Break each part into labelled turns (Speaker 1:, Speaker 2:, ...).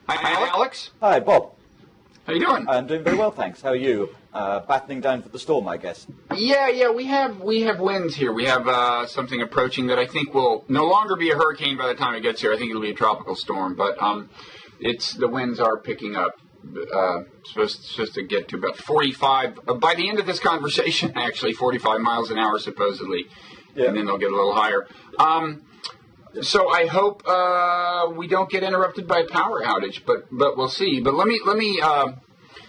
Speaker 1: Hi, Alex.
Speaker 2: Hi, Bob.
Speaker 1: How you doing?
Speaker 2: I'm doing very well, thanks. How are you? Battening down for the storm, I guess.
Speaker 1: Yeah. We have winds here. We have something approaching that I think will no longer be a hurricane by the time it gets here. I think it'll be a tropical storm. But the winds are picking up. Supposed to get to about 45 by the end of this conversation. Actually, 45 miles an hour supposedly, and then they'll get a little higher. So I hope we don't get interrupted by a power outage, but we'll see. But let me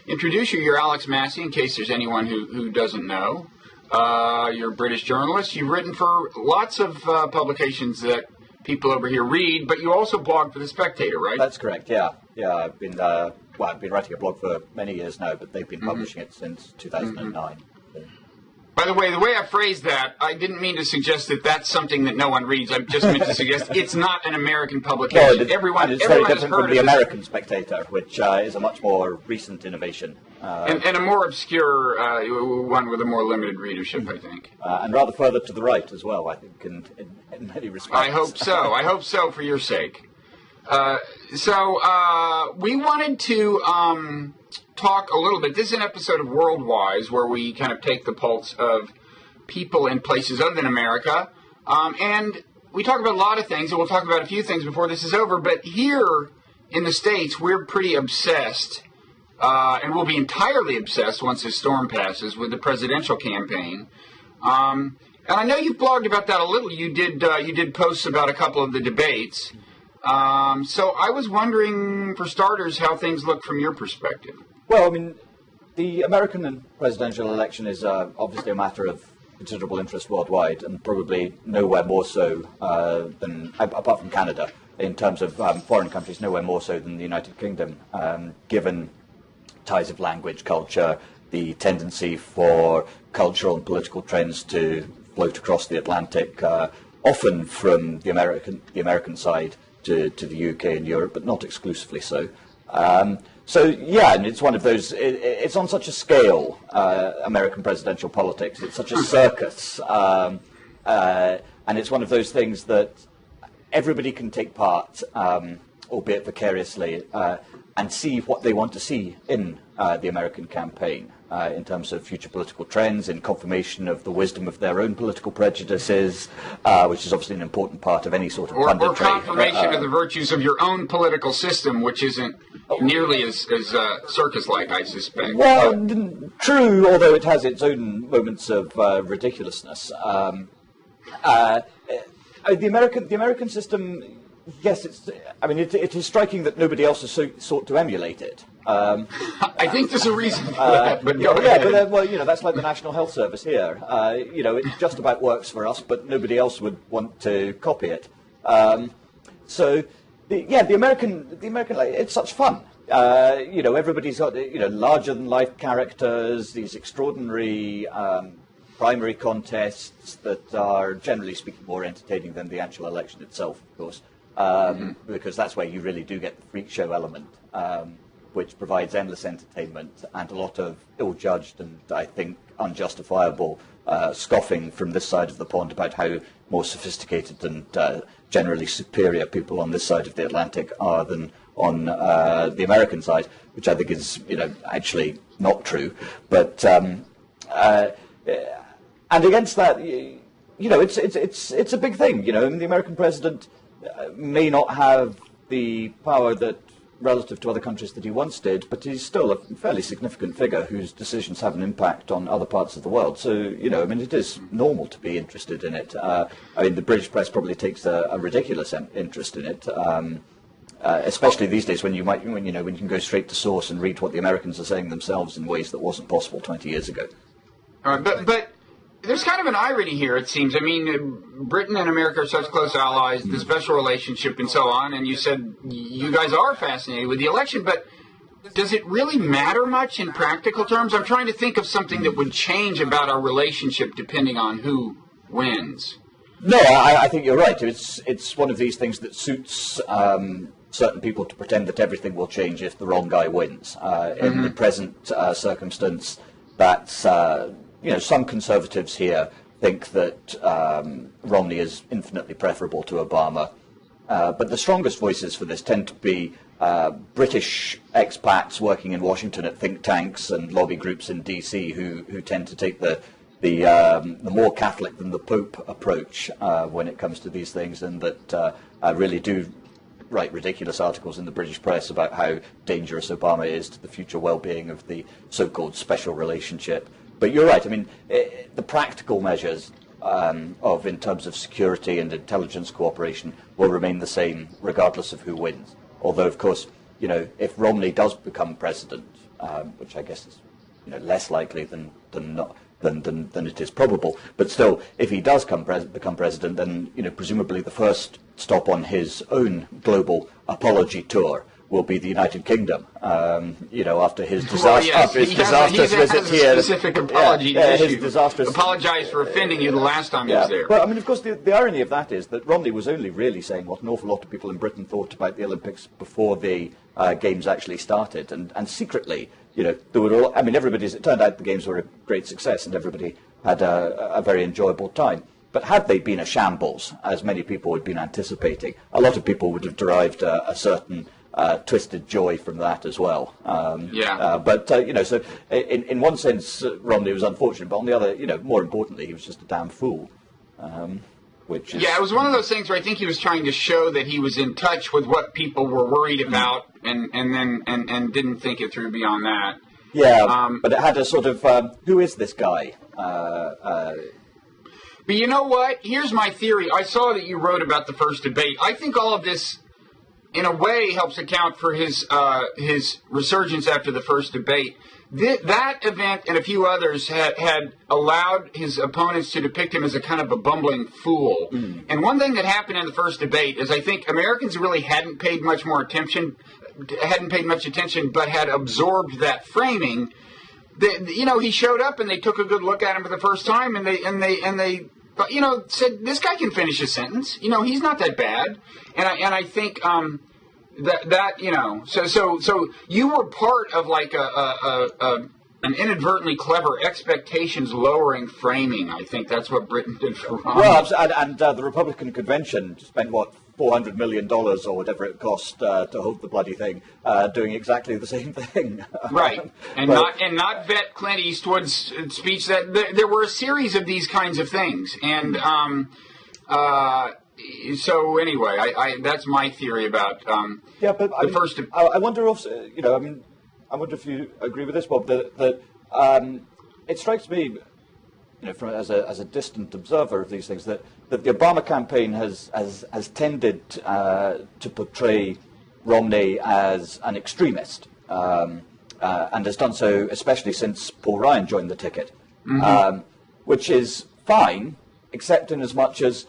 Speaker 1: introduce you. You're Alex Massie, in case there's anyone who doesn't know. You're a British journalist. You've written for lots of publications that people over here read, but you also blog for the Spectator, right?
Speaker 2: That's correct. Yeah. I've been writing a blog for many years now, but they've been publishing it since 2009.
Speaker 1: By the way I phrased that, I didn't mean to suggest that that's something that no one reads. I just meant to suggest it's not an American publication.
Speaker 2: It's very different from the American Spectator, which is a much more recent innovation.
Speaker 1: And a more obscure one with a more limited readership, I think.
Speaker 2: And rather further to the right as well, I think, in many respects.
Speaker 1: I hope so. I hope so for your sake. So we wanted to talk a little bit. This is an episode of Worldwise where we kind of take the pulse of people in places other than America. And we talk about a lot of things, and we'll talk about a few things before this is over. But here in the States, we're pretty obsessed, and we'll be entirely obsessed once this storm passes, with the presidential campaign. And I know you've blogged about that a little. You did posts about a couple of the debates. So I was wondering, for starters, how things look from your perspective.
Speaker 2: Well, I mean, the American presidential election is obviously a matter of considerable interest worldwide, and probably nowhere more so than, apart from Canada, in terms of foreign countries, nowhere more so than the United Kingdom, given ties of language, culture, the tendency for cultural and political trends to float across the Atlantic, often from the American side to the UK and Europe, but not exclusively so. And it's one of those. It's on such a scale, American presidential politics. It's such a circus, and it's one of those things that everybody can take part, albeit vicariously, and see what they want to see in the American campaign. In terms of future political trends, in confirmation of the wisdom of their own political prejudices, which is obviously an important part of any sort of punditry. Or
Speaker 1: confirmation of the virtues of your own political system, which isn't nearly as circus-like, I suspect.
Speaker 2: Well, true, although it has its own moments of ridiculousness. The American system, yes, it is striking that nobody else has sought to emulate it.
Speaker 1: I think there's a reason for that, but go ahead.
Speaker 2: But that's like the National Health Service here. It just about works for us, but nobody else would want to copy it. The American, it's such fun. Everybody's got larger than life characters, these extraordinary primary contests that are generally speaking more entertaining than the actual election itself, of course, because that's where you really do get the freak show element. Which provides endless entertainment and a lot of ill-judged and, I think, unjustifiable scoffing from this side of the pond about how more sophisticated and generally superior people on this side of the Atlantic are than on the American side, which I think is, actually not true. But and against that, it's a big thing. The American president may not have the power that relative to other countries that he once did, but he's still a fairly significant figure whose decisions have an impact on other parts of the world. So, it is normal to be interested in it. The British press probably takes a ridiculous interest in it, especially these days when you can go straight to source and read what the Americans are saying themselves in ways that wasn't possible 20 years ago.
Speaker 1: All right, but there's kind of an irony here, it seems. Britain and America are such close allies, the special relationship and so on, and you said you guys are fascinated with the election, but does it really matter much in practical terms? I'm trying to think of something that would change about our relationship depending on who wins.
Speaker 2: No, I think you're right. It's one of these things that suits certain people to pretend that everything will change if the wrong guy wins. In the present circumstance, that's... some conservatives here think that Romney is infinitely preferable to Obama, but the strongest voices for this tend to be British expats working in Washington at think tanks and lobby groups in DC who tend to take the more Catholic than the Pope approach when it comes to these things, and that really do write ridiculous articles in the British press about how dangerous Obama is to the future well-being of the so-called special relationship. But you're right. I mean, the practical measures in terms of security and intelligence cooperation will remain the same regardless of who wins. Although, of course, if Romney does become president, which I guess is less likely than it is probable, but still, if he does become president, then presumably the first stop on his own global apology tour will be the United Kingdom. After his disastrous visit here.
Speaker 1: Specific apology
Speaker 2: his disastrous.
Speaker 1: Apologized for offending you the last time he was there.
Speaker 2: Well, I mean, of course, the irony of that is that Romney was only really saying what an awful lot of people in Britain thought about the Olympics before the games actually started, and secretly, there were it turned out the games were a great success, and everybody had a very enjoyable time. But had they been a shambles, as many people had been anticipating, a lot of people would have derived a certain twisted joy from that as well. So in one sense, Romney was unfortunate, but on the other, more importantly, he was just a damn fool. Which is,
Speaker 1: it was one of those things where I think he was trying to show that he was in touch with what people were worried about, and didn't think it through beyond that.
Speaker 2: Yeah, but it had a sort of who is this guy?
Speaker 1: But you know what? Here's my theory. I saw that you wrote about the first debate. I think all of this, in a way, helps account for his resurgence after the first debate. That event and a few others had allowed his opponents to depict him as a kind of a bumbling fool. Mm. And one thing that happened in the first debate is I think Americans really hadn't paid much attention, but had absorbed that framing. He showed up and they took a good look at him for the first time, and they said, this guy can finish a sentence. He's not that bad. And I think so you were part of like an inadvertently clever expectations lowering framing. I think that's what Britain did for Romney.
Speaker 2: Well, and the Republican convention spent $400 million or whatever it cost to hold the bloody thing, doing exactly the same thing.
Speaker 1: Right, and not vet Clint Eastwood's speech. That there were a series of these kinds of things, and so anyway, that's my theory about first.
Speaker 2: I wonder also, I wonder if you agree with this, Bob, that it strikes me, as a distant observer of these things, that the Obama campaign has tended to portray Romney as an extremist, and has done so especially since Paul Ryan joined the ticket, which is fine, except in as much as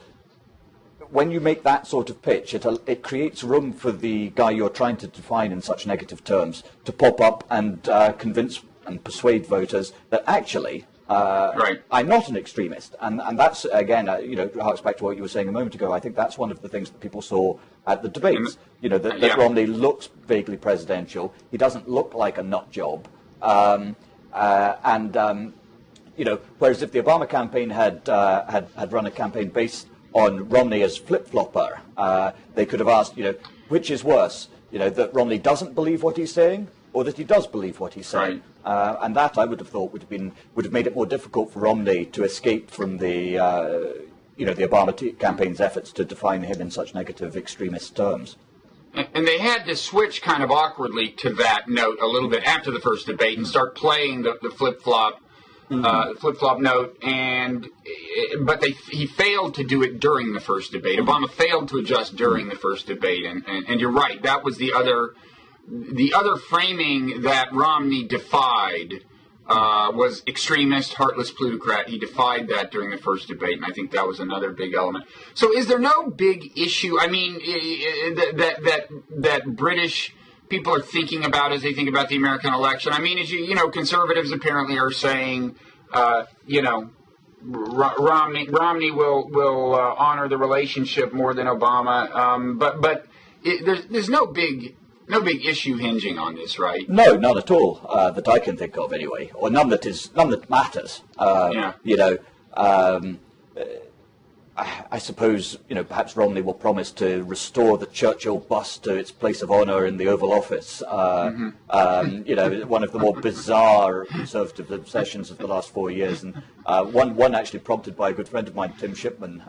Speaker 2: when you make that sort of pitch, it creates room for the guy you're trying to define in such negative terms to pop up and convince and persuade voters that actually I'm not an extremist. And that's, again, harks back to what you were saying a moment ago. I think that's one of the things that people saw at the debates, that Romney looks vaguely presidential. He doesn't look like a nut job. Whereas if the Obama campaign had run a campaign based on Romney as flip-flopper, they could have asked, which is worse, that Romney doesn't believe what he's saying or that he does believe what he's saying. Right. And that, I would have thought, would have made it more difficult for Romney to escape from the Obama campaign's efforts to define him in such negative extremist terms.
Speaker 1: And they had to switch kind of awkwardly to that note a little bit after the first debate and start playing the flip-flop. Flip-flop note, but he failed to do it during the first debate. Obama failed to adjust during the first debate, and you're right. That was the other framing that Romney defied was extremist, heartless plutocrat. He defied that during the first debate, and I think that was another big element. So, is there no big issue? I mean, that British people are thinking about as they think about the American election. I mean, as conservatives apparently are saying, Romney will honor the relationship more than Obama. But there's no big issue hinging on this, right?
Speaker 2: No, none at all that I can think of, anyway, or none that matters. I suppose, perhaps Romney will promise to restore the Churchill bust to its place of honour in the Oval Office. One of the more bizarre conservative obsessions of the last 4 years, and one actually prompted by a good friend of mine, Tim Shipman,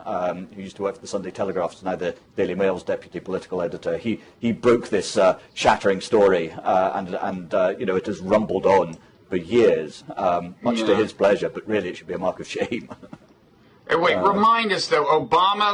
Speaker 2: who used to work for the Sunday Telegraph, is now the Daily Mail's deputy political editor. He broke this shattering story, and it has rumbled on for years, much to his pleasure, but really it should be a mark of shame.
Speaker 1: Hey, wait, remind us though. Obama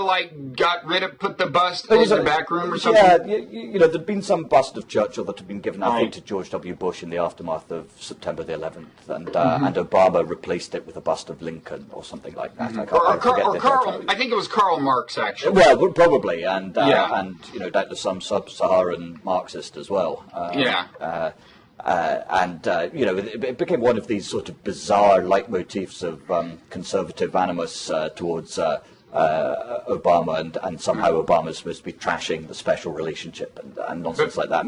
Speaker 1: put the bust in the back room or something.
Speaker 2: Yeah, there'd been some bust of Churchill that had been given, I think, to George W. Bush in the aftermath of September the 11th, and Obama replaced it with a bust of Lincoln or something like that.
Speaker 1: I think it was Karl Marx actually.
Speaker 2: Well, probably, and doubtless some sub-Saharan Marxist as well. It became one of these sort of bizarre leitmotifs of conservative animus towards Obama, and somehow Obama's supposed to be trashing the special relationship and nonsense like that.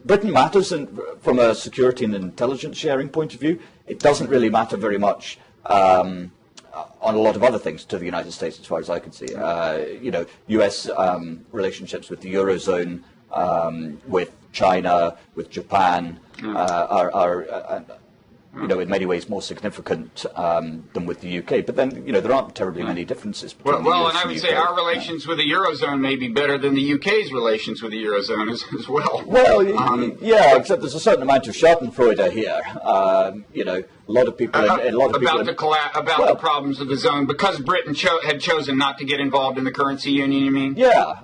Speaker 2: Britain matters from a security and intelligence sharing point of view. It doesn't really matter very much on a lot of other things to the United States, as far as I can see. U.S. relationships with the Eurozone, with China, with Japan, are in many ways more significant than with the UK. But then, there aren't terribly many differences between the US
Speaker 1: and I would say our relations with the Eurozone may be better than the UK's relations with the Eurozone as well.
Speaker 2: Well, except there's a certain amount of Schadenfreude here. A lot of people
Speaker 1: the problems of the zone because Britain had chosen not to get involved in the currency union. You mean?
Speaker 2: Yeah.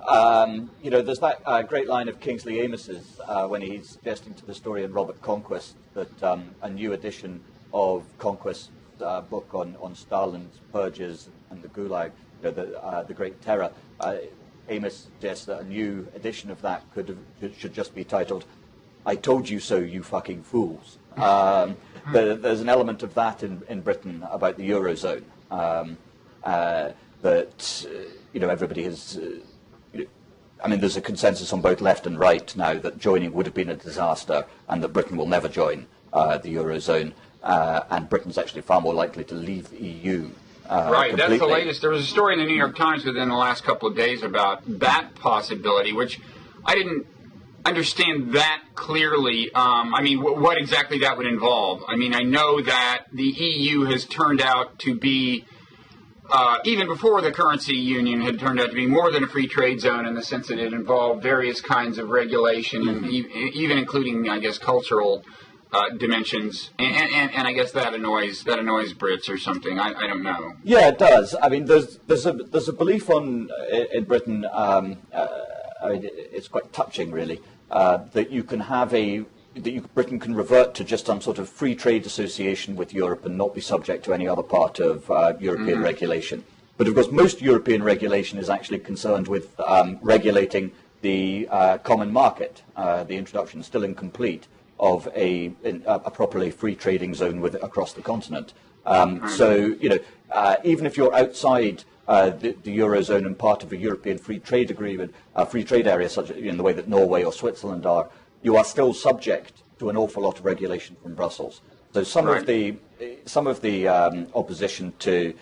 Speaker 2: There's that great line of Kingsley Amis's when he's suggesting to the historian Robert Conquest that a new edition of Conquest's book on Stalin's purges and the Gulag, the Great Terror. Amos suggests that a new edition of that should just be titled "I Told You So, You Fucking Fools." There's an element of that in Britain about the Eurozone that everybody has. There's a consensus on both left and right now that joining would have been a disaster, and that Britain will never join the Eurozone, and Britain's actually far more likely to leave the EU.
Speaker 1: Right,
Speaker 2: completely.
Speaker 1: That's the latest. There was a story in the New York Times within the last couple of days about that possibility, which I didn't understand that clearly. What exactly that would involve. I know that the EU has turned out to be, even before the currency union, had turned out to be more than a free trade zone in the sense that it involved various kinds of regulation, and even including, I guess, cultural dimensions. And I guess that annoys Brits or something. I don't know.
Speaker 2: Yeah, it does. There's a belief in Britain. It's quite touching, really, that you can have Britain can revert to just some sort of free trade association with Europe and not be subject to any other part of European regulation. But of course, most European regulation is actually concerned with regulating the common market. The introduction, still incomplete, of a properly free trading zone across the continent. Even if you're outside the Eurozone and part of a European free trade agreement, free trade area, such in the way that Norway or Switzerland are, you are still subject to an awful lot of regulation from Brussels. So some of the opposition to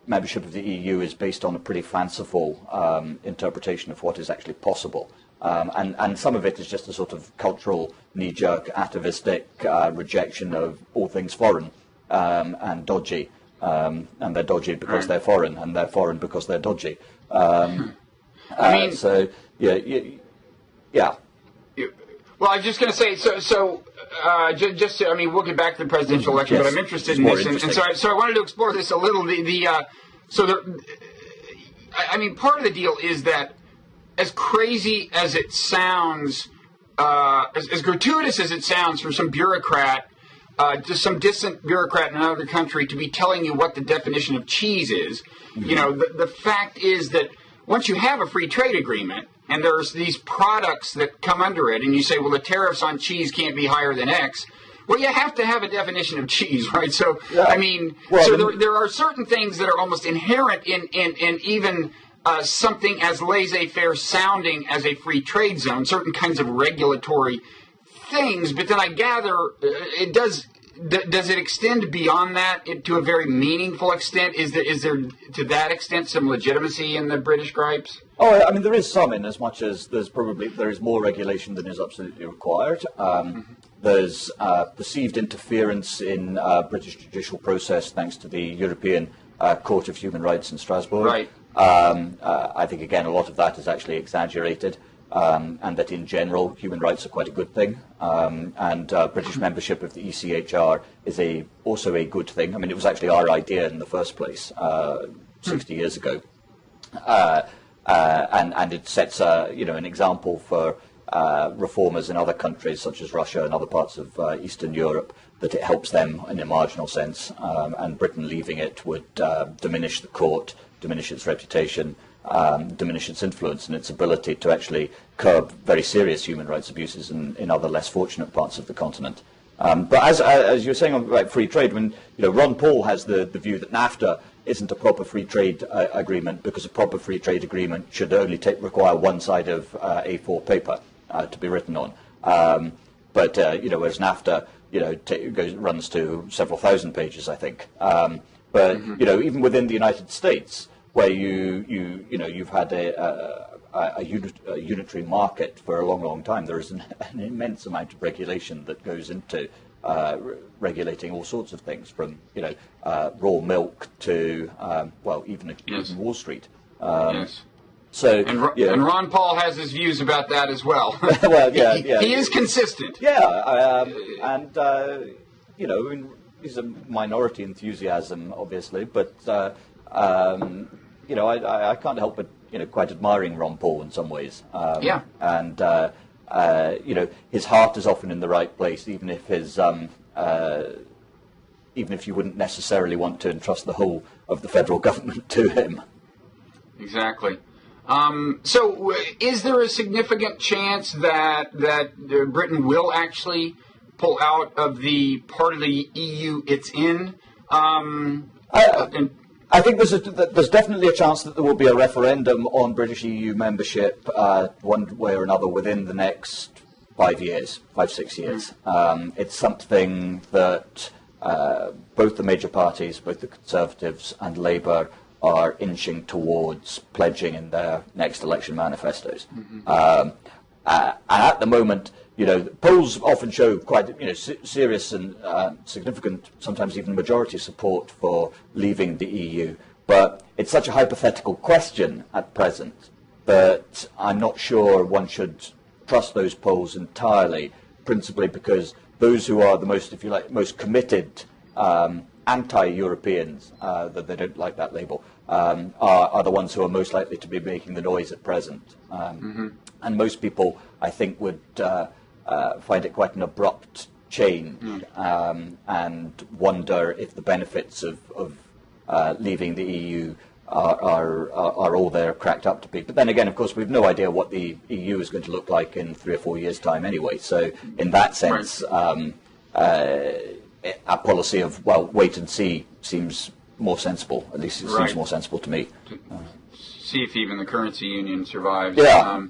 Speaker 2: membership of the EU is based on a pretty fanciful interpretation of what is actually possible. And some of it is just a sort of cultural, knee-jerk, atavistic rejection of all things foreign and dodgy. And they're dodgy because they're foreign, and they're foreign because they're dodgy. Yeah.
Speaker 1: Well, I was just going to say, we'll get back to the presidential election, but I'm interested in this, and so I wanted to explore this a little. Part of the deal is that, as crazy as it sounds, as gratuitous as it sounds for some bureaucrat, just some distant bureaucrat in another country to be telling you what the definition of cheese is, the fact is that once you have a free trade agreement, and there's these products that come under it, and you say, well, the tariffs on cheese can't be higher than X. Well, you have to have a definition of cheese, right? So, there are certain things that are almost inherent in even something as laissez-faire sounding as a free trade zone, certain kinds of regulatory things. But then I gather it does does it extend beyond that to a very meaningful extent? Is there to that extent some legitimacy in the British gripes?
Speaker 2: Oh, I mean, there is some, in as much as there is more regulation than is absolutely required. There's perceived interference in British judicial process thanks to the European Court of Human Rights in Strasbourg.
Speaker 1: Right.
Speaker 2: I think, again, a lot of that is actually exaggerated, and that in general human rights are quite a good thing. And British membership of the ECHR is also a good thing. I mean, it was actually our idea in the first place 60 years ago. And it sets an example for reformers in other countries such as Russia and other parts of Eastern Europe, that it helps them in a marginal sense, and Britain leaving it would diminish the court, diminish its reputation, diminish its influence and its ability to actually curb very serious human rights abuses in other less fortunate parts of the continent. But as you were saying about free trade, when Ron Paul has the view that NAFTA isn't a proper free trade agreement, because a proper free trade agreement should only require one side of A4 paper to be written on. But whereas NAFTA runs to several thousand pages, I think. But even within the United States, where you've had a unitary market for a long, long time, there is an immense amount of regulation that goes into regulating all sorts of things, from raw milk to even Wall Street.
Speaker 1: Yes.
Speaker 2: So
Speaker 1: and Ron Paul has his views about that as well.
Speaker 2: Well,
Speaker 1: he is consistent.
Speaker 2: Yeah, he's a minority enthusiasm, obviously, but I can't help but quite admiring Ron Paul in some ways. And his heart is often in the right place, even if you wouldn't necessarily want to entrust the whole of the federal government to him.
Speaker 1: Exactly. So, is there a significant chance that Britain will actually pull out of the part of the EU it's in?
Speaker 2: I think there's definitely a chance that there will be a referendum on British EU membership, one way or another, within the next 5 years, 6 years. It's something that both the major parties, both the Conservatives and Labour, are inching towards pledging in their next election manifestos. And at the moment, polls often show quite serious and significant, sometimes even majority support for leaving the EU. But it's such a hypothetical question at present that I'm not sure one should trust those polls entirely, principally because those who are the most, if you like, most committed anti-Europeans, that they don't like that label, are the ones who are most likely to be making the noise at present. And most people, I think, would find it quite an abrupt change, and wonder if the benefits of leaving the EU are all they're cracked up to be. But then again, of course, we've no idea what the EU is going to look like in 3 or 4 years' time anyway. So in that sense, a policy of, wait and see seems more sensible. At least it seems more sensible to me.
Speaker 1: See if even the currency union survives.
Speaker 2: Yeah.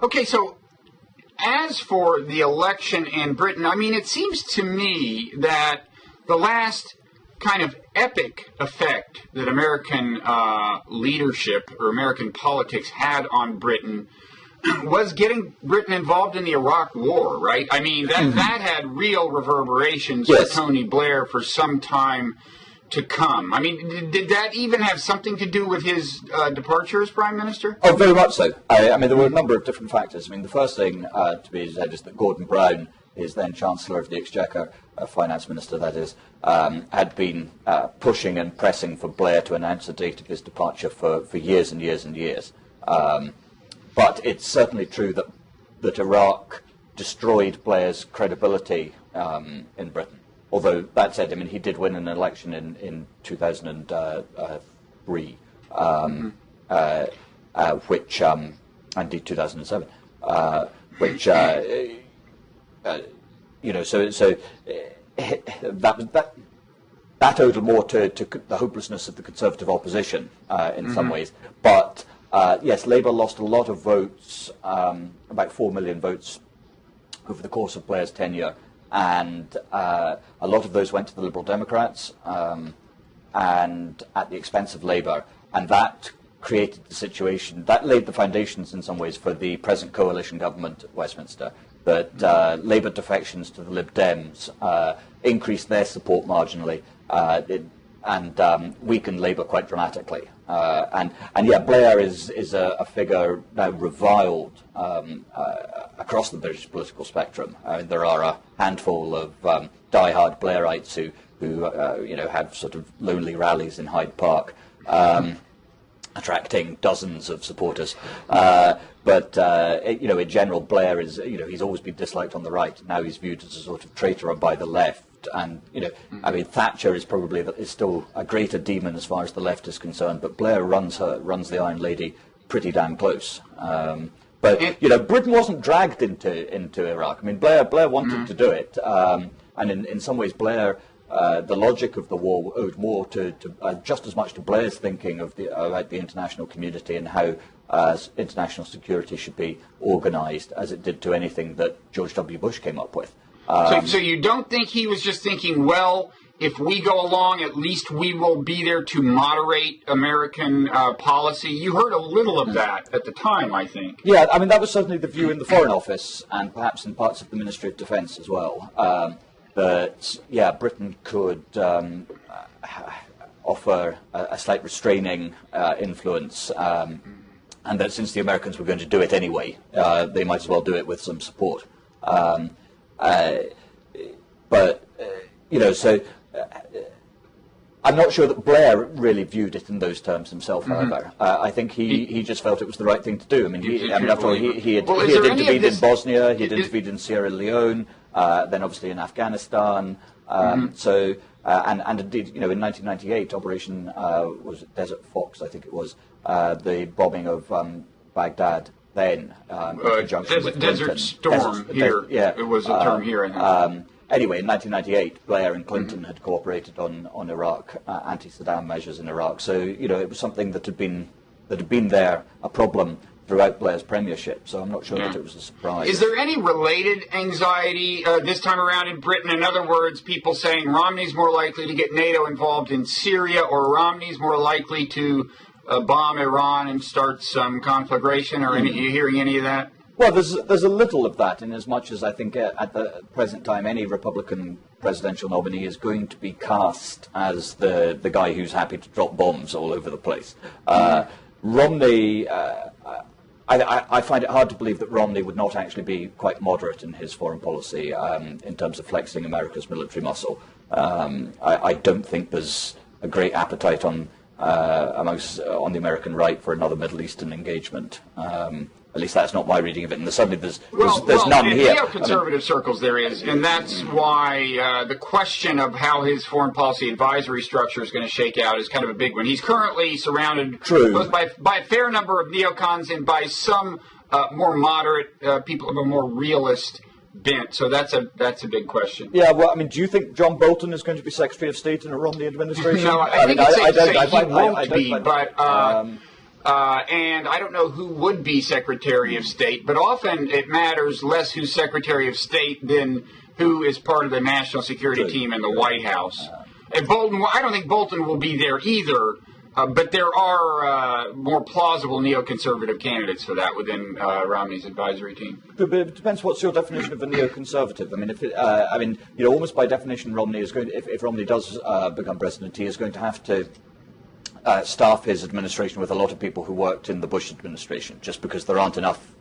Speaker 1: Okay, so as for the election in Britain, I mean, it seems to me that the last kind of epic effect that American leadership or American politics had on Britain was getting Britain involved in the Iraq War, right? I mean, that had real reverberations for Tony Blair for some time to come. I mean, did that even have something to do with his departure as Prime Minister?
Speaker 2: Oh, very much so. I mean, there were a number of different factors. I mean, the first thing to be said is that Gordon Brown, his then Chancellor of the Exchequer, Finance Minister that is, had been pushing and pressing for Blair to announce the date of his departure for years and years and years. But it's certainly true that Iraq destroyed Blair's credibility in Britain. Although, that said, I mean, he did win an election in 2003, which, indeed 2007, which, so that owed more to the hopelessness of the Conservative opposition in some ways. But, yes, Labour lost a lot of votes, about 4 million votes over the course of Blair's tenure. and a lot of those went to the Liberal Democrats, and at the expense of Labour, and that created the situation, that laid the foundations in some ways for the present coalition government at Westminster, that Labour defections to the Lib Dems increased their support marginally and weakened Labour quite dramatically. And yeah, Blair is a figure now reviled across the British political spectrum. There are a handful of die-hard Blairites who have sort of lonely rallies in Hyde Park, attracting dozens of supporters. But in general, Blair is, he's always been disliked on the right. Now he's viewed as a sort of traitor by the left. And, Thatcher is still a greater demon as far as the left is concerned. But Blair runs the Iron Lady pretty damn close. But Britain wasn't dragged into Iraq. I mean, Blair wanted to do it. And in some ways, Blair, the logic of the war owed more to just as much to Blair's thinking about the international community and how international security should be organised as it did to anything that George W. Bush came up with.
Speaker 1: So you don't think he was just thinking, well, if we go along, at least we will be there to moderate American policy? You heard a little of that at the time, I think.
Speaker 2: Yeah, I mean, that was certainly the view in the Foreign Office and perhaps in parts of the Ministry of Defence as well. But, yeah, Britain could offer a slight restraining influence, and that since the Americans were going to do it anyway, they might as well do it with some support. So I'm not sure that Blair really viewed it in those terms himself, however. I think he just felt it was the right thing to do. I mean, after all, he had intervened in Bosnia, he had intervened in Sierra Leone, then obviously in Afghanistan. And indeed, in 1998, Operation was it Desert Fox, I think it was, the bombing of Baghdad. Then
Speaker 1: Desert Storm here. It was a term here. I think.
Speaker 2: Anyway, in 1998, Blair and Clinton had cooperated on Iraq, anti-Saddam measures in Iraq. So it was something that had been there, a problem throughout Blair's premiership. So I'm not sure that it was a surprise.
Speaker 1: Is there any related anxiety this time around in Britain? In other words, people saying Romney's more likely to get NATO involved in Syria, or Romney's more likely to bomb Iran and start some conflagration, or are you hearing any of that?
Speaker 2: Well, there's a little of that, in as much as I think at the present time any Republican presidential nominee is going to be cast as the guy who's happy to drop bombs all over the place. Romney, I find it hard to believe that Romney would not actually be quite moderate in his foreign policy in terms of flexing America's military muscle. I don't think there's a great appetite on the American right for another Middle Eastern engagement. At least that's not my reading of it. And certainly there's none here.
Speaker 1: In neoconservative circles there is, and that's why the question of how his foreign policy advisory structure is going to shake out is kind of a big one. He's currently surrounded both by a fair number of neocons and by some more moderate people of a more realist bent. So that's a big question.
Speaker 2: Yeah, well, I mean, do you think John Bolton is going to be Secretary of State in a Romney administration?
Speaker 1: No, I think it's safe to say he won't be, but... and I don't know who would be Secretary of State, but often it matters less who's Secretary of State than who is part of the national security team in the White House. And Bolton, I don't think Bolton will be there either, but there are more plausible neoconservative candidates for that within Romney's advisory team.
Speaker 2: But it depends what's your definition of a neoconservative. I mean, almost by definition, Romney is going. If Romney does become president, he is going to have to staff his administration with a lot of people who worked in the Bush administration, just because there aren't enough,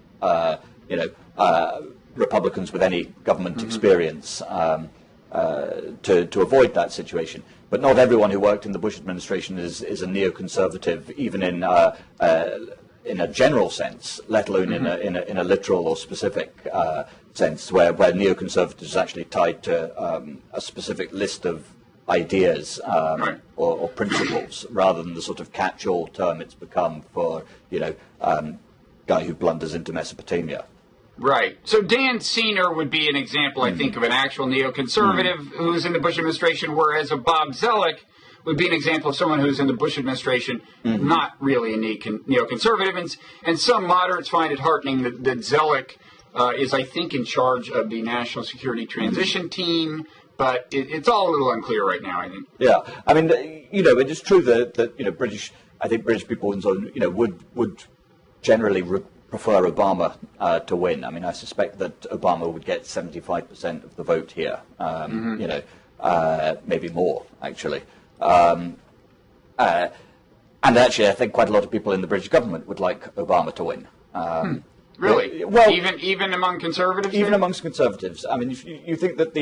Speaker 2: Republicans with any government experience to avoid that situation. But not everyone who worked in the Bush administration is a neoconservative, even in a general sense, let alone in a literal or specific sense, where neoconservative is actually tied to a specific list of ideas or principles, rather than the sort of catch-all term it's become for guy who blunders into Mesopotamia.
Speaker 1: Right. So Dan Senior would be an example, I think, of an actual neoconservative who's in the Bush administration, whereas a Bob Zellick would be an example of someone who's in the Bush administration, not really a neoconservative. And some moderates find it heartening that Zellick is, I think, in charge of the National Security Transition Team, but it's all a little unclear right now, I think.
Speaker 2: Yeah, I mean, it is true that British people and so on, would generally prefer Obama to win. I mean, I suspect that Obama would get 75% of the vote here, maybe more, actually. And actually, I think quite a lot of people in the British government would like Obama to win.
Speaker 1: Really?
Speaker 2: Well,
Speaker 1: even among conservatives?
Speaker 2: Even amongst conservatives. I mean, if you think that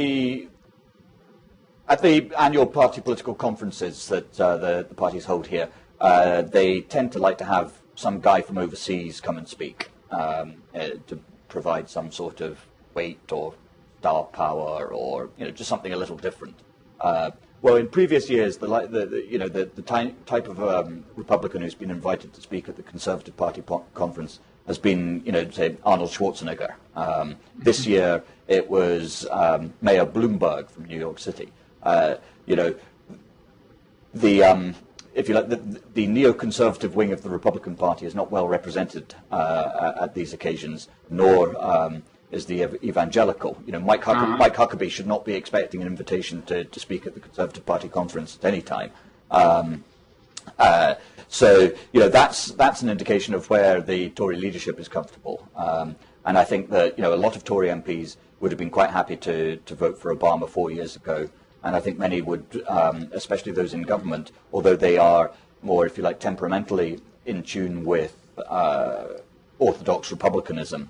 Speaker 2: at the annual party political conferences that the parties hold here, they tend to like to have some guy from overseas come and speak to provide some sort of weight or star power or just something a little different. Well, in previous years, the type of Republican who's been invited to speak at the Conservative Party conference has been, say, Arnold Schwarzenegger. This year, it was Mayor Bloomberg from New York City. If you like, the neoconservative wing of the Republican Party is not well represented at these occasions, nor is the evangelical. Mike Huckabee should not be expecting an invitation to speak at the Conservative Party conference at any time. So that's an indication of where the Tory leadership is comfortable. And I think that a lot of Tory MPs would have been quite happy to vote for Obama 4 years ago. And I think many would, especially those in government, although they are more, if you like, temperamentally in tune with orthodox republicanism,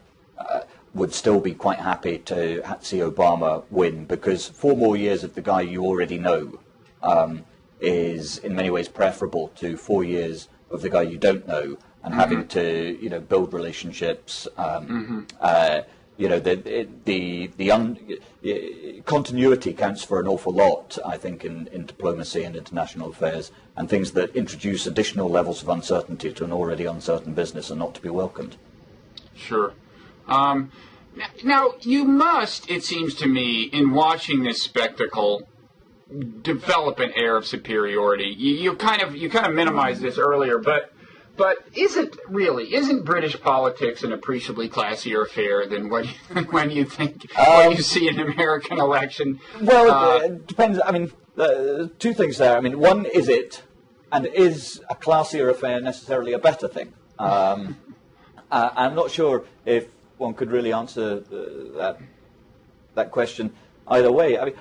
Speaker 2: would still be quite happy to see Obama win, because 4 more years of the guy you already know is in many ways preferable to 4 years of the guy you don't know and having to, build relationships. Continuity counts for an awful lot, I think, in diplomacy and international affairs, and things that introduce additional levels of uncertainty to an already uncertain business are not to be welcomed.
Speaker 1: Sure. Now, you must, it seems to me, in watching this spectacle, develop an air of superiority. You kind of minimized this earlier, but isn't British politics an appreciably classier affair than what you see in an American election?
Speaker 2: Well, it depends. I mean, two things there. I mean, one, is it, and is a classier affair necessarily a better thing? I'm not sure if one could really answer that question either way. I mean,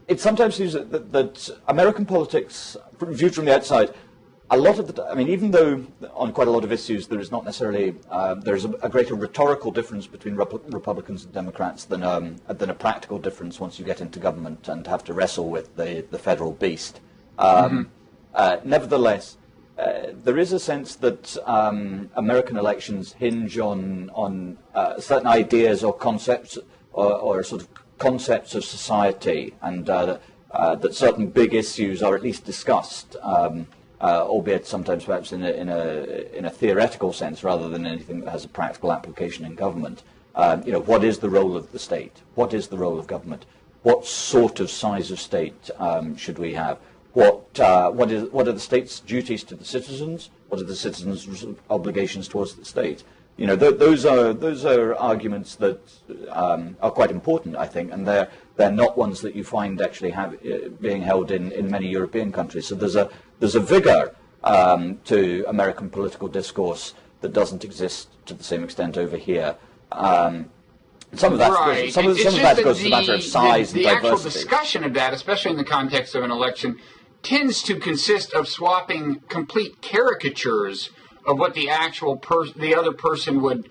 Speaker 2: it sometimes seems that American politics, viewed from the outside, a lot of the, I mean, even though on quite a lot of issues there is not necessarily there is a greater rhetorical difference between Republicans and Democrats than a practical difference once you get into government and have to wrestle with the federal beast. Nevertheless, there is a sense that American elections hinge on certain ideas or concepts or sort of concepts of society, and that certain big issues are at least discussed. Albeit sometimes perhaps in a theoretical sense rather than anything that has a practical application in government. What is the role of the state? What is the role of government? What sort of size of state should we have? What are the state's duties to the citizens? What are the citizens' obligations towards the state? Those are arguments that are quite important, I think, and they're not ones that you find actually being held in many European countries. So there's a vigor to American political discourse that doesn't exist to the same extent over here. Some of that,
Speaker 1: right.
Speaker 2: some of that goes to the matter of size and diversity. The
Speaker 1: actual discussion of that, especially in the context of an election, tends to consist of swapping complete caricatures of what the actual the other person would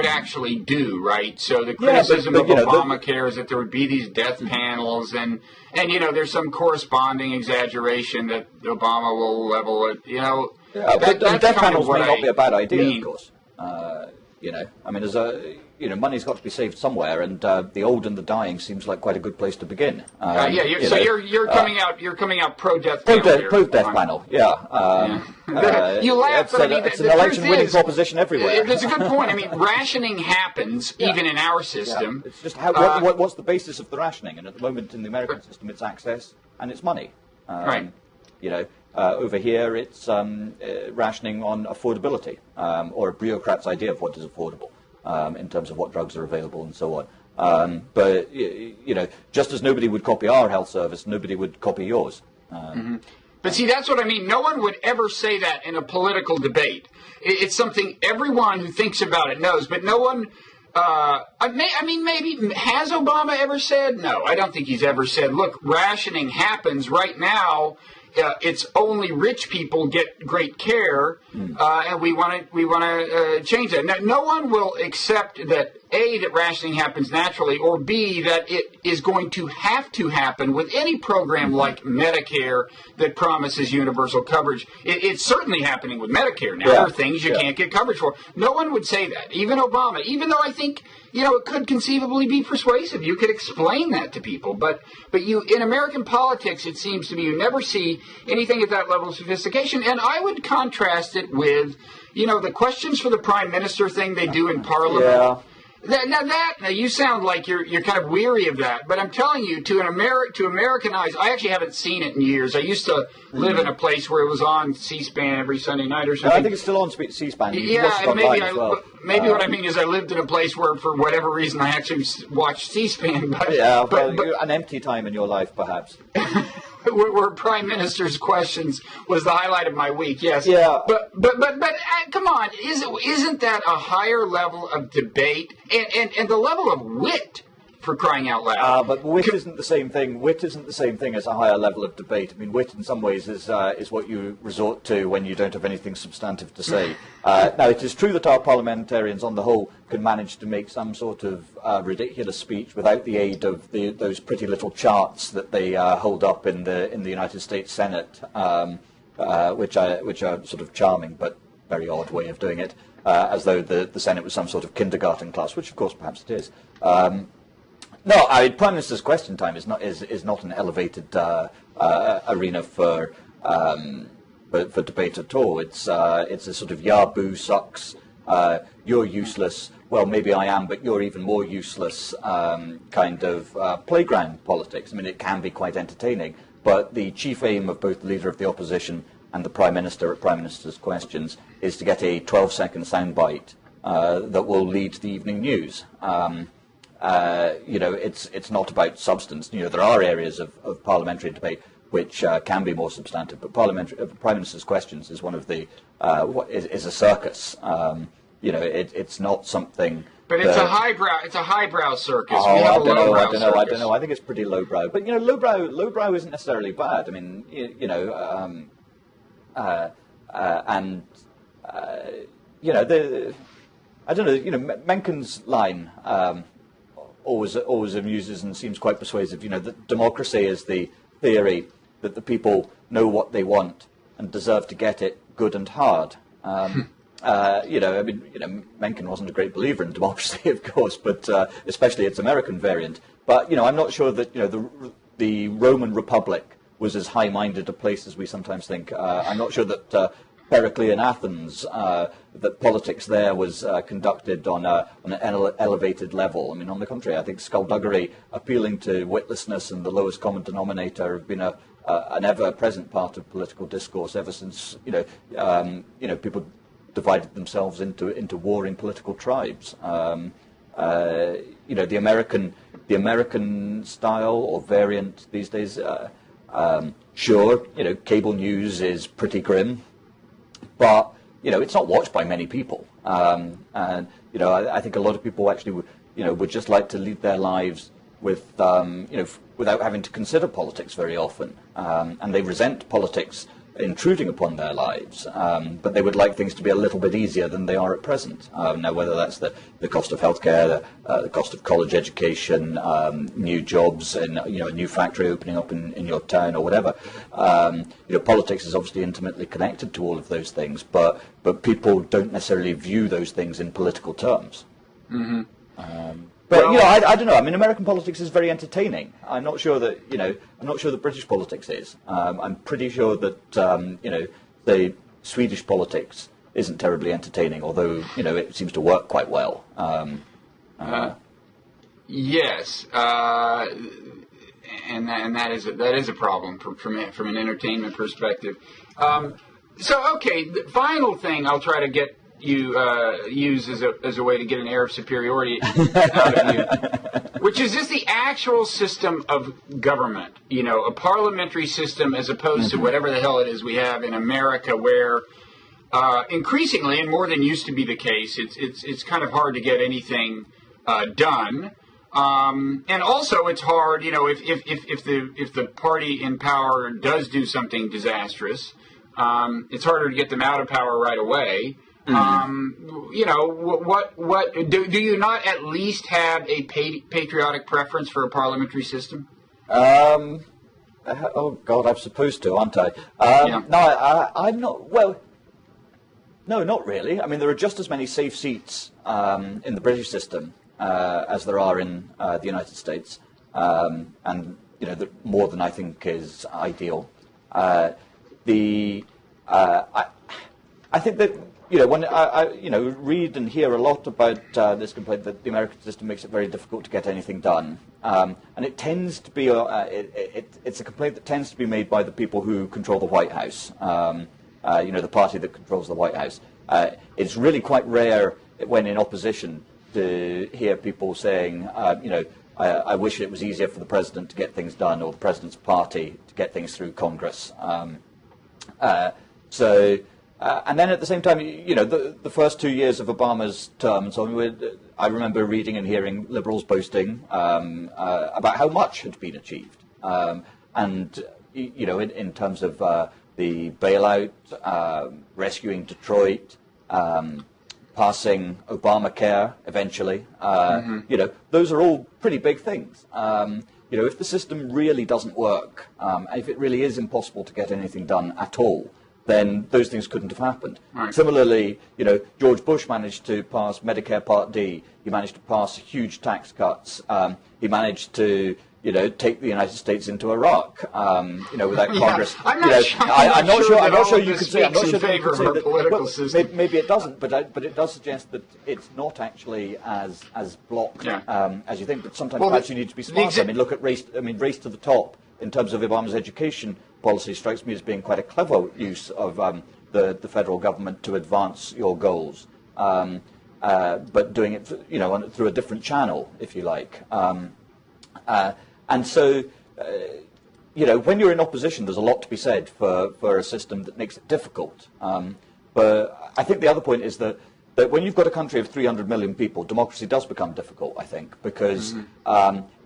Speaker 1: actually do, right? So the criticism of Obamacare is that there would be these death panels, and there's some corresponding exaggeration that Obama will level it.
Speaker 2: Death panels may not be a bad idea, of course. I mean, money's got to be saved somewhere, and the old and the dying seems like quite a good place to begin.
Speaker 1: You're coming out pro death panel.
Speaker 2: Pro death panel, yeah.
Speaker 1: You laugh, but
Speaker 2: it's an election-winning proposition everywhere.
Speaker 1: That's a good point. I mean, rationing happens even in our system.
Speaker 2: Yeah. It's just what's the basis of the rationing? And at the moment in the American system, it's access and it's money.
Speaker 1: Right.
Speaker 2: Over here, it's rationing on affordability, or a bureaucrat's idea of what is affordable. in terms of what drugs are available and so on. But, just as nobody would copy our health service, nobody would copy yours.
Speaker 1: But see, that's what I mean. No one would ever say that in a political debate. It's something everyone who thinks about it knows, but no one... maybe has Obama ever said? No, I don't think he's ever said, look, rationing happens right now. It's only rich people get great care, and we want to change that. Now, no one will accept that A, that rationing happens naturally, or B, that it is going to have to happen with any program like Medicare that promises universal coverage. It's certainly happening with Medicare now. There are things you can't get coverage for. No one would say that, even Obama, even though I think, it could conceivably be persuasive. You could explain that to people. But you, in American politics, it seems to me, you never see anything at that level of sophistication. And I would contrast it with, the questions for the prime minister thing they do in Parliament.
Speaker 2: Yeah.
Speaker 1: Now you sound like you're kind of weary of that, but I'm telling you, to American eyes, I actually haven't seen it in years. I used to live in a place where it was on C-SPAN every Sunday night or something.
Speaker 2: I think it's still on C-SPAN.
Speaker 1: And maybe what I mean is I lived in a place where, for whatever reason, I actually watched C-SPAN. But,
Speaker 2: an empty time in your life, perhaps.
Speaker 1: Where Prime Minister's questions was the highlight of my week, yes.
Speaker 2: Yeah.
Speaker 1: But come on, isn't that a higher level of debate and the level of wit, for crying out loud?
Speaker 2: But wit isn't the same thing. Wit isn't the same thing as a higher level of debate. I mean, wit in some ways is what you resort to when you don't have anything substantive to say. Now, it is true that our parliamentarians, on the whole, can manage to make some sort of ridiculous speech without the aid of those pretty little charts that they hold up in the United States Senate, which are sort of charming but very odd way of doing it, as though the Senate was some sort of kindergarten class, which of course perhaps it is. No, Prime Minister's question time is not an elevated arena for debate at all. It's a sort of boo sucks. You're useless. Well, maybe I am, but you're even more useless. Kind of playground politics. I mean, it can be quite entertaining, but the chief aim of both the leader of the opposition and the Prime Minister at Prime Minister's questions is to get a 12-second soundbite that will lead to the evening news. It's not about substance. There are areas of parliamentary debate which can be more substantive, but Prime Minister's questions is one of the is a circus. It's not something.
Speaker 1: But it's a highbrow circus.
Speaker 2: I don't know. I think it's pretty lowbrow. But lowbrow isn't necessarily bad. I mean, I don't know. Mencken's line always amuses and seems quite persuasive. That democracy is the theory that the people know what they want and deserve to get it good and hard. Mencken wasn't a great believer in democracy, of course, but especially its American variant. But I'm not sure that the Roman Republic was as high-minded a place as we sometimes think. I'm not sure that Periclean Athens, that politics there was conducted on an elevated level. I mean, on the contrary, I think skullduggery, appealing to witlessness and the lowest common denominator have been an ever-present part of political discourse ever since people divided themselves into warring political tribes. The American style or variant these days. Sure, cable news is pretty grim, but it's not watched by many people. And I think a lot of people actually would just like to lead their lives with without having to consider politics very often, and they resent politics intruding upon their lives, but they would like things to be a little bit easier than they are at present. Now, whether that's the cost of healthcare, the cost of college education, new jobs, and a new factory opening up in your town or whatever, politics is obviously intimately connected to all of those things, but people don't necessarily view those things in political terms. Mm-hmm. But I don't know. I mean, American politics is very entertaining. I'm not sure that I'm not sure that British politics is. I'm pretty sure that the Swedish politics isn't terribly entertaining, although it seems to work quite well.
Speaker 1: Yes, and that is a problem from an entertainment perspective. So, okay, the final thing I'll try to get use as a way to get an air of superiority out of you, which is just the actual system of government. A parliamentary system as opposed to whatever the hell it is we have in America, where increasingly, and more than used to be the case, it's kind of hard to get anything done. And also, it's hard, if the party in power does do something disastrous, it's harder to get them out of power right away. What do you not at least have a patriotic preference for a parliamentary system?
Speaker 2: Oh God, I'm supposed to, aren't I? No, I'm not. Well, no, not really. I mean, there are just as many safe seats in the British system as there are in the United States, and more than I think is ideal. I think that when I read and hear a lot about this complaint that the American system makes it very difficult to get anything done, and it tends to be it's a complaint that tends to be made by the people who control the White House. The party that controls the White House. It's really quite rare when in opposition to hear people saying, I wish it was easier for the president to get things done, or the president's party to get things through Congress. And then at the same time, the first 2 years of Obama's term, and so on, I remember reading and hearing liberals boasting about how much had been achieved, in terms of the bailout, rescuing Detroit, passing Obamacare eventually. Those are all pretty big things. If the system really doesn't work, if it really is impossible to get anything done at all, then those things couldn't have happened. Right. Similarly, George Bush managed to pass Medicare Part D. He managed to pass huge tax cuts. He managed to take the United States into Iraq, without Congress.
Speaker 1: I'm not sure
Speaker 2: you could say that. Well, maybe it doesn't, but it does suggest that it's not actually as blocked as you think. But sometimes perhaps you need to be smarter. Look at race. Race to the top in terms of Obama's education policy strikes me as being quite a clever use of the federal government to advance your goals, but doing it through a different channel, if you like. And so, when you're in opposition, there's a lot to be said for a system that makes it difficult. But I think the other point is that when you've got a country of 300 million people, democracy does become difficult, I think, because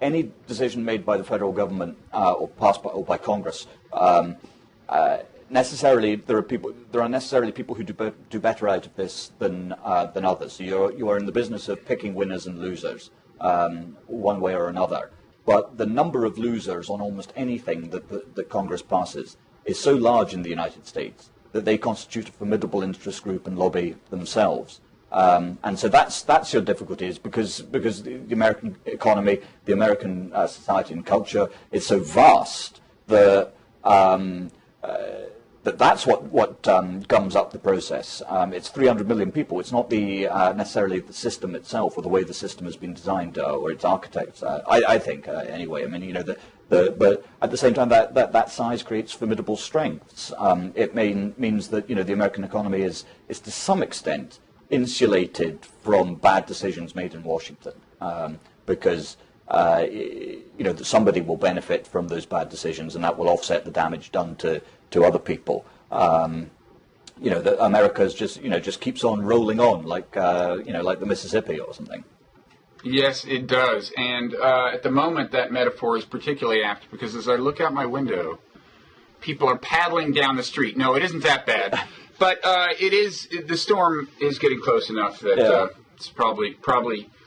Speaker 2: any decision made by the federal government or passed by Congress, necessarily there are necessarily people who do better out of this than others. So you are in the business of picking winners and losers, one way or another. But the number of losers on almost anything that Congress passes is so large in the United States that they constitute a formidable interest group and lobby themselves. And so that's your difficulty, is because the American economy, the American society and culture is so vast that that's what gums up the process. It's 300 million people. It's not necessarily the system itself or the way the system has been designed or its architects. I think anyway. But at the same time, that size creates formidable strengths. It means that the American economy is to some extent insulated from bad decisions made in Washington, because that somebody will benefit from those bad decisions, and that will offset the damage done to other people. That America just keeps on rolling on like the Mississippi or something.
Speaker 1: Yes, it does. And at the moment, that metaphor is particularly apt, because as I look out my window, people are paddling down the street. No, it isn't that bad, but the storm is getting close enough that it's probably.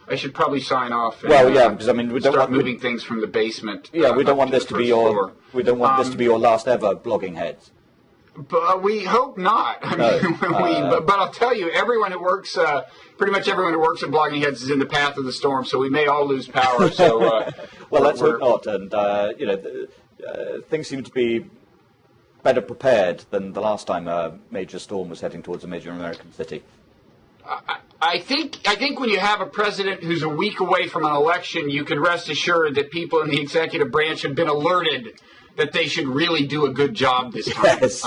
Speaker 1: I should probably sign off. And,
Speaker 2: because we don't
Speaker 1: start moving things from the basement.
Speaker 2: Yeah, we don't want this to be your. We don't want this to be your last ever blogging heads.
Speaker 1: But we hope not. But I'll tell you, everyone who works, pretty much everyone who works at Blogging Heads is in the path of the storm, so we may all lose power. So,
Speaker 2: well, let's hope not. And things seem to be better prepared than the last time a major storm was heading towards a major American city.
Speaker 1: I think when you have a president who's a week away from an election, you can rest assured that people in the executive branch have been alerted that they should really do a good job this time.
Speaker 2: Yes.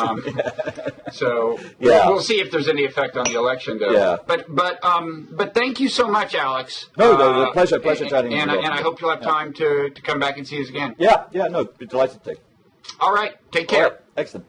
Speaker 1: So
Speaker 2: Yeah.
Speaker 1: we'll see if there's any effect on the election, though.
Speaker 2: Yeah.
Speaker 1: But thank you so much, Alex.
Speaker 2: No, pleasure chatting with you.
Speaker 1: And I hope you'll have time to come back and see us again.
Speaker 2: Yeah, no, be delighted to.
Speaker 1: All right. Take care.
Speaker 2: All right, excellent.